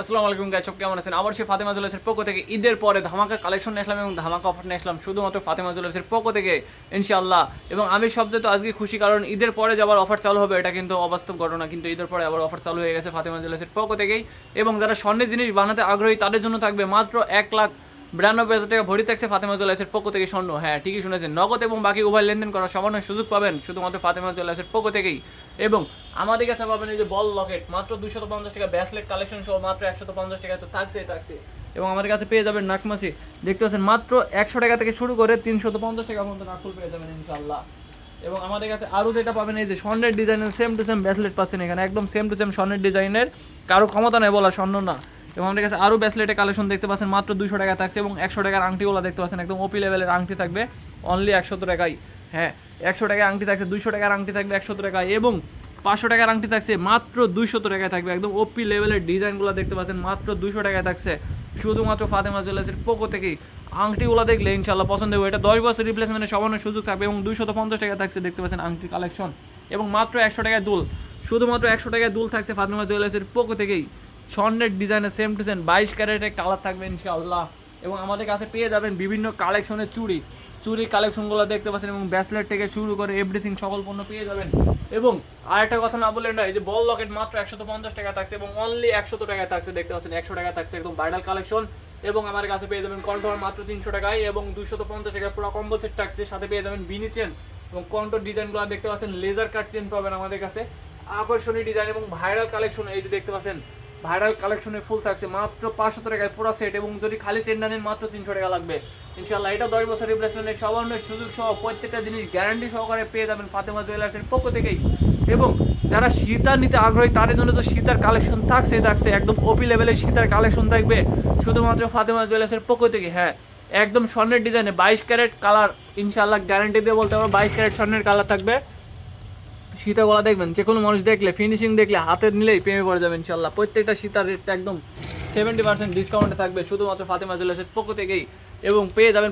আসসালামু আলাইকুম গাইস, সব কেমন আছেন? আবার সেই ফাতেমা জুয়েলার্সের পক্ষ থেকে ঈদের পরে ধামাকা কালেকশন নিয়ে আসলাম এবং ধামাকা অফার নিয়ে আসলাম শুধুমাত্র ফাতেমা জুয়েলার্সের পক্ষ থেকে ইনশাআল্লাহ। এবং আমি সবচেয়ে তো আজকে খুশি, কারণ ঈদের পরে যে আবার অফার চালু হবে এটা কিন্তু অবাস্তব ঘটনা, কিন্তু ঈদের পরে আবার অফার চালু হয়ে গেছে ফাতেমা জুয়েলার্সের পক্ষ থেকেই। এবং যারা স্বর্ণের জিনিস বানাতে আগ্রহী তাদের জন্য থাকবে মাত্র 1,92,000 টাকা ভরি থাকছে ফাতেমা জুয়েলার্সের পক্ষ থেকে স্বর্ণ। হ্যাঁ, ঠিকই শুনেছেন, নগদ এবং বাকি উভয় লেনদেন করার সামান্য সুযোগ পাবেন শুধুমাত্র ফাতেমা জুয়েলার্সের পক্ষ থেকেই। এবং আমাদের কাছে পাবেন এই যে বল লকেট মাত্র 250 টাকা, ব্যাসলেট কালেকশন সহ মাত্র 150 টাকা, তো থাকছে। এবং আমাদের কাছে পেয়ে যাবেন নাকমাছি, দেখতে পাচ্ছেন মাত্র 100 টাকা থেকে শুরু করে 350 টাকা পর্যন্ত নাকফুল পেয়ে যাবেন ইনশাআল্লাহ। এবং আমাদের কাছে আরও যেটা পাবেন এই যে স্বর্ণের ডিজাইনের সেম টু সেম ব্যাসলেট পাচ্ছেন এখানে, একদম সেম টু সেম স্বর্ণের ডিজাইনের, কারো ক্ষমতা নেই বলা স্বর্ণ না। এবং আমাদের কাছে আরও ব্যাসলেটের কালেকশন দেখতে পাচ্ছেন মাত্র 200 টাকা থাকছে। এবং 100 টাকার আংটিগুলো দেখতে পাচ্ছেন একদম ওপি লেভেলের আংটি থাকবে অনলি 100 টাকায়। হ্যাঁ, 100 টাকায় আংটি থাকছে, 200 টাকার আংটি থাকবে 100 টাকায়, এবং 500 টাকার আংটি থাকছে মাত্র 200 টাকায় থাকবে। একদম ওপি লেভেলের ডিজাইনগুলো দেখতে পাচ্ছেন মাত্র 200 টাকায় থাকছে শুধুমাত্র ফাতেমা জুয়েলার্সের পক্ষ থেকেই। আংটিগুলো দেখলে ইনশাল্লাহ পছন্দ হবে, এটা 10 বছর রিপ্লেসমেন্টের সামান্য সুযোগ থাকবে। এবং 250 টাকা থাকছে দেখতে পাচ্ছেন আংটি কালেকশন, এবং মাত্র 100 টাকায় দুল, শুধুমাত্র 100 টাকায় দুল থাকছে ফাতেমা জুয়েলার্সের পক্ষ থেকেই। স্বর্ণের ডিজাইনের সেম টু সেম 22 ক্যারেটের কালার থাকবে ইনশাআল্লাহ। এবং আমাদের কাছে পেয়ে যাবেন বিভিন্ন কালেকশনের চুরি কালেকশনগুলো দেখতে পাচ্ছেন, এবং ব্যাসলেট থেকে শুরু করে এভরিথিং সকল পণ্য পেয়ে যাবেন। এবং আরেকটা কথা না বললেন না, এই যে বল লকেট মাত্র 150 টাকা থাকছে, এবং অনলি 100 টাকায় থাকছে দেখতে পাচ্ছেন, 100 টাকা থাকছে একদম ভাইরাল কালেকশন। এবং আমার কাছে পেয়ে যাবেন কন্ট্রোল মাত্র 300 টাকায়, এবং 250 টাকায় পুরো কম্বো সেট থাকছে, সাথে পেয়ে যাবেন বিনি চেন এবং কন্ট্রোল ডিজাইনগুলো দেখতে পাচ্ছেন, লেজার কাট চেন পাবেন আমাদের কাছে, আকর্ষণীয় ডিজাইন এবং ভাইরাল কালেকশন। এই যে দেখতে পাচ্ছেন ভাইরাল কালেকশনে ফুল থাকছে মাত্র 500 টাকায় পুরো সেট, এবং যদি খালি সেট না নেন মাত্র 300 টাকা লাগবে ইনশাআল্লাহ। এটা 10 বছর রিপ্লেসমেন্টের সামান্য সুযোগ সহ প্রত্যেকটা জিনিস গ্যারান্টি সহকারে পেয়ে যাবেন ফাতেমা জুয়েলার্সের পক্ষ থেকেই। এবং যারা সীতার নিতে আগ্রহী তাদের জন্য তো সীতার কালেকশন থাকছে একদম ওপি লেভেলের সীতার কালেকশন থাকবে শুধুমাত্র ফাতেমা জুয়েলার্সের পক্ষ থেকে। হ্যাঁ, একদম স্বর্ণের ডিজাইনে 22 ক্যারেট কালার ইনশাআল্লাহ, গ্যারান্টি দিয়ে বলতে পারবো 22 ক্যারেট স্বর্ণের কালার থাকবে। সীতাগুলা দেখবেন যে কোনো মানুষ দেখলে, ফিনিশিং দেখলে হাতে নিলেই প্রেমে পড়ে যাবে ইনশাল্লাহ। প্রত্যেকটা সীতার রেটটা একদম 70% ডিসকাউন্টে থাকবে শুধুমাত্র ফাতেমা জুয়েলার্সের পক্ষ থেকেই। এবং পেয়ে যাবেন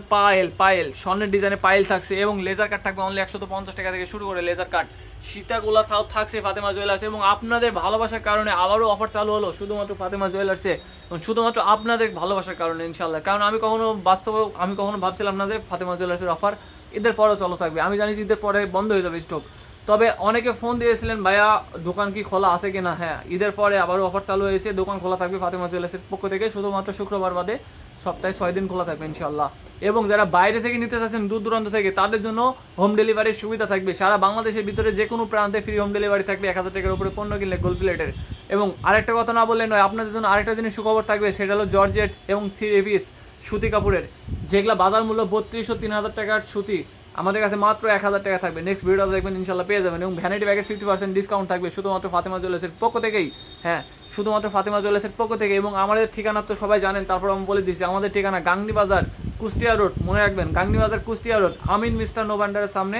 পায়েল স্বর্ণের ডিজাইনে পায়েল থাকছে, এবং লেজার কাট থাকবে অনলি 150 টাকা থেকে শুরু করে লেজার কাট সীতাগুলা থাকছে ফাতেমা জুয়েলার্সে। এবং আপনাদের ভালোবাসার কারণে আবারও অফার চালু হলো শুধুমাত্র ফাতেমা জুয়েলার্সে, এবং শুধুমাত্র আপনাদের ভালোবাসার কারণে ইনশাল্লাহ। কারণ আমি কখনো ভাবছিলাম না যে ফাতেমা জুয়েলার্সের অফার ঈদের পরেও চালু থাকবে। আমি জানি ঈদের পরে বন্ধ হয়ে যাবে স্টক, তবে অনেকে ফোন দিয়েছিলেন ভাইয়া দোকান কি খোলা আছে কিনা। হ্যাঁ, ঈদের পরে আবারও অফার চালু হয়েছে, দোকান খোলা থাকবে ফাতেমা জুয়েলার্সের পক্ষ থেকে শুধুমাত্র শুক্রবার বাদে সপ্তাহে 6 দিন খোলা থাকবে ইনশাল্লাহ। এবং যারা বাইরে থেকে নিতে চাচ্ছেন দূর দূরান্ত থেকে, তাদের জন্য হোম ডেলিভারির সুবিধা থাকবে সারা বাংলাদেশের ভিতরে, যে কোনো প্রান্তে ফ্রি হোম ডেলিভারি থাকবে 1000 টাকার উপরে পণ্য কিনলে গোল্ড প্লেটের। এবং আরেকটা কথা না বললে নয়, আপনাদের জন্য আরেকটা জিনিস সুখবর থাকবে, সেটা হলো জর্জেট এবং 3 পিস সুতি কাপড়ের, যেগুলো বাজার মূল্য 3200 3000 টাকার সুতি, আমাদের কাছে মাত্র 1000 টাকা থাকবে। নেক্সট ভিডিও দেখবেন ইনশাল্লাহ পেয়ে যাবেন। এবং ভ্যানিটি ব্যাগের 50% ডিসকাউন্ট থাকবে শুধুমাত্র ফাতেমা জুয়েলার্সের পক্ষ থেকেই। হ্যাঁ, শুধুমাত্র ফাতেমা জুয়েলার্সের পক্ষ থেকে। এবং আমাদের ঠিকানা তো সবাই জানেন, তারপর আমি বলে দিচ্ছি, আমাদের ঠিকানা গাংনী বাজার কুষ্টিয়া রোড, মনে রাখবেন গাংনী বাজার কুষ্টিয়া রোড, আমিন মিস্টার নো ভান্ডারের সামনে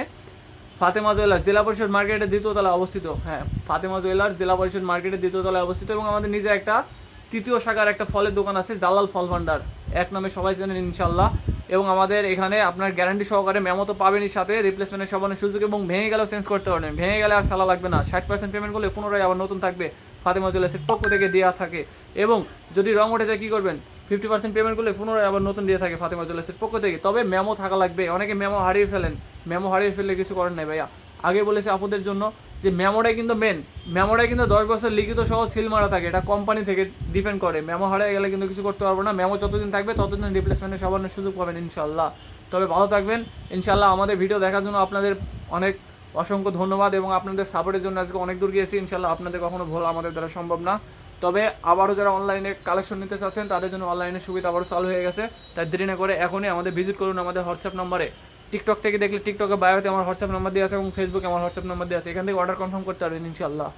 ফাতেমা জুয়েলার্স জেলা পরিষদ মার্কেটের দ্বিতীয় তলায় অবস্থিত। হ্যাঁ, ফাতেমা জুয়েলার্স জেলা পরিষদ মার্কেটের দ্বিতীয় তলায় অবস্থিত। এবং আমাদের নিজে একটা তৃতীয় শাখার একটা ফলের দোকান আছে, জালাল ফল ভান্ডার, এক নামে সবাই জানেন ইনশাল্লাহ। এবং আমাদের এখানে আপনার গ্যারান্টি সহকারে মেমো তো পাবেনই, সাথে রিপ্লেসমেন্টের সবানের সুযোগ, এবং ভেঙে গেলেও চেঞ্জ করতে পারবেন, ভেঙে গেলে আর ফেলা লাগবে না। 60% পেমেন্ট করলে পুনরায় আবার নতুন থাকবে ফাতেমা জুয়েলার্সের পক্ষ থেকে দেওয়া থাকে। এবং যদি রং উঠে যায় কী করবেন, 50% পেমেন্ট করলে পুনরায় আবার নতুন দিয়ে থাকে ফাতেমা জুয়েলার্সের পক্ষ থেকে। তবে মেমো থাকা লাগবে, অনেকে মেমো হারিয়ে ফেলেন, মেমো হারিয়ে ফেললে কিছু করেন নাই ভাইয়া। আগে বলেছে আপনাদের জন্য যে মেমোটাই কিন্তু মেন, মেমোটাই কিন্তু 10 বছর লিখিত সহ সিল মারা থাকে, এটা কোম্পানি থেকে ডিপেন্ড করে। মেমো হারিয়ে গেলে কিন্তু কিছু করতে পারবো না, মেমো যতদিন থাকবে ততদিন রিপ্লেসমেন্টের সবার সুযোগ পাবেন ইনশাল্লাহ। তবে ভালো থাকবেন ইনশাল্লাহ। আমাদের ভিডিও দেখার জন্য আপনাদের অনেক অসংখ্য ধন্যবাদ, এবং আপনাদের সাপোর্টের জন্য আজকে অনেক দূর গিয়েছি ইনশাল্লাহ। আপনাদের কখনো ভুল আমাদের দ্বারা সম্ভব না। তবে আবারও যারা অনলাইনে কালেকশন নিতে চাচ্ছেন তাদের জন্য অনলাইনের সুবিধা আবারও চালু হয়ে গেছে, তাই দেরি না করে এখনই আমাদের ভিজিট করুন আমাদের হোয়াটসঅ্যাপ নাম্বারে। টিকটক থেকে দেখলে টিকটকে বায়োতে আমার হোয়াটসঅ্যাপ নাম্বার দিয়ে আছে, এবং ফেসবুকে আমার হোয়াটসঅ্যাপ নাম্বার দিয়ে আছে, এখান থেকে অর্ডার কনফার্ম করতে পারবেন ইনশাল্লাহ।